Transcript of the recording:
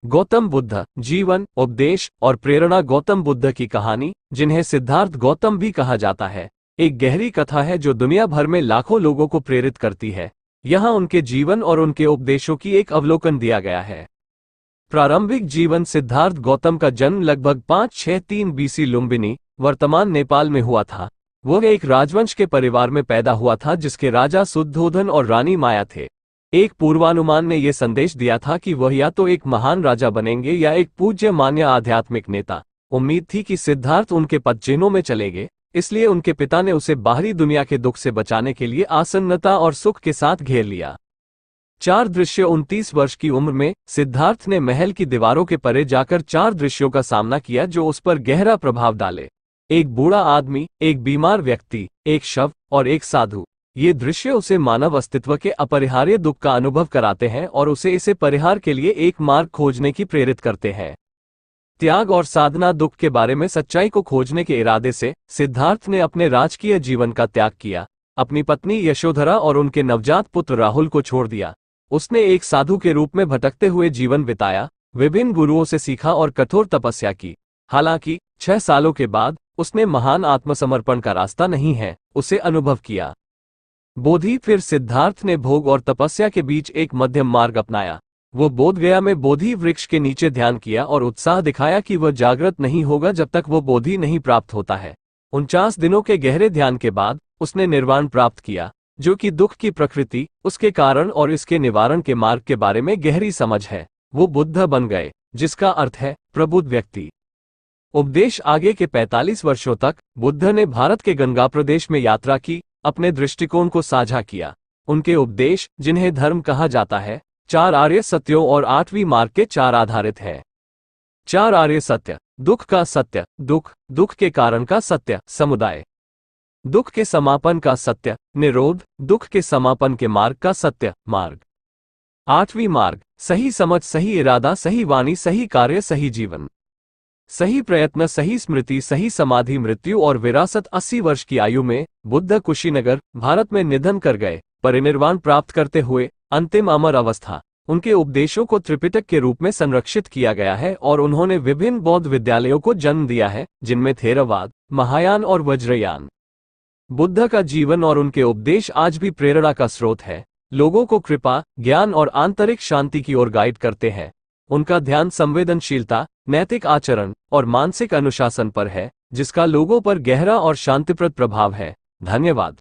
गौतम बुद्ध, जीवन, उपदेश और प्रेरणा। गौतम बुद्ध की कहानी, जिन्हें सिद्धार्थ गौतम भी कहा जाता है, एक गहरी कथा है जो दुनिया भर में लाखों लोगों को प्रेरित करती है। यहाँ उनके जीवन और उनके उपदेशों की एक अवलोकन दिया गया है। प्रारंभिक जीवन। सिद्धार्थ गौतम का जन्म लगभग 563 बीसी लुम्बिनी, वर्तमान नेपाल में हुआ था। वह एक राजवंश के परिवार में पैदा हुआ था जिसके राजा शुद्धोधन और रानी माया थे। एक पूर्वानुमान ने यह संदेश दिया था कि वह या तो एक महान राजा बनेंगे या एक पूज्य मान्य आध्यात्मिक नेता। उम्मीद थी कि सिद्धार्थ उनके पदचिन्हों में चलेंगे, इसलिए उनके पिता ने उसे बाहरी दुनिया के दुख से बचाने के लिए आसन्नता और सुख के साथ घेर लिया। 4 दृश्य। 29 वर्ष की उम्र में सिद्धार्थ ने महल की दीवारों के परे जाकर 4 दृश्यों का सामना किया जो उस पर गहरा प्रभाव डाले। एक बूढ़ा आदमी, एक बीमार व्यक्ति, एक शव और एक साधु। ये दृश्य उसे मानव अस्तित्व के अपरिहार्य दुख का अनुभव कराते हैं और उसे इसे परिहार के लिए एक मार्ग खोजने की प्रेरित करते हैं। त्याग और साधना। दुख के बारे में सच्चाई को खोजने के इरादे से सिद्धार्थ ने अपने राजकीय जीवन का त्याग किया, अपनी पत्नी यशोधरा और उनके नवजात पुत्र राहुल को छोड़ दिया। उसने एक साधु के रूप में भटकते हुए जीवन बिताया, विभिन्न गुरुओं से सीखा और कठोर तपस्या की। हालांकि 6 सालों के बाद उसने महान आत्मसमर्पण का रास्ता नहीं है, उसे अनुभव किया। बोधि। फिर सिद्धार्थ ने भोग और तपस्या के बीच एक मध्यम मार्ग अपनाया। वो बोधगया में बोधि वृक्ष के नीचे ध्यान किया और उत्साह दिखाया कि वह जागृत नहीं होगा जब तक वो बोधि नहीं प्राप्त होता है। 49 दिनों के गहरे ध्यान के बाद उसने निर्वाण प्राप्त किया, जो कि दुख की प्रकृति, उसके कारण और इसके निवारण के मार्ग के बारे में गहरी समझ है। वो बुद्ध बन गए, जिसका अर्थ है प्रबुद्ध व्यक्ति। उपदेश। आगे के 45 वर्षों तक बुद्ध ने भारत के गंगा प्रदेश में यात्रा की, अपने दृष्टिकोण को साझा किया। उनके उपदेश, जिन्हें धर्म कहा जाता है, 4 आर्य सत्यों और 8वीं मार्ग के 4 आधारित है। 4 आर्य सत्य। दुख का सत्य, दुख, दुख के कारण का सत्य, समुदाय। दुख के समापन का सत्य, निरोध, दुख के समापन के मार्ग का सत्य, मार्ग। 8वीं मार्ग, सही समझ, सही इरादा, सही वाणी, सही कार्य, सही जीवन। सही प्रयत्न, सही स्मृति, सही समाधि। मृत्यु और विरासत। 80 वर्ष की आयु में बुद्ध कुशीनगर, भारत में निधन कर गए, परिनिर्वाण प्राप्त करते हुए अंतिम अमर अवस्था। उनके उपदेशों को त्रिपिटक के रूप में संरक्षित किया गया है और उन्होंने विभिन्न बौद्ध विद्यालयों को जन्म दिया है, जिनमें थेरवाद, महायान और वज्रयान। बुद्ध का जीवन और उनके उपदेश आज भी प्रेरणा का स्रोत है, लोगों को कृपा, ज्ञान और आंतरिक शांति की ओर गाइड करते हैं। उनका ध्यान संवेदनशीलता, नैतिक आचरण और मानसिक अनुशासन पर है, जिसका लोगों पर गहरा और शांतिप्रद प्रभाव है। धन्यवाद।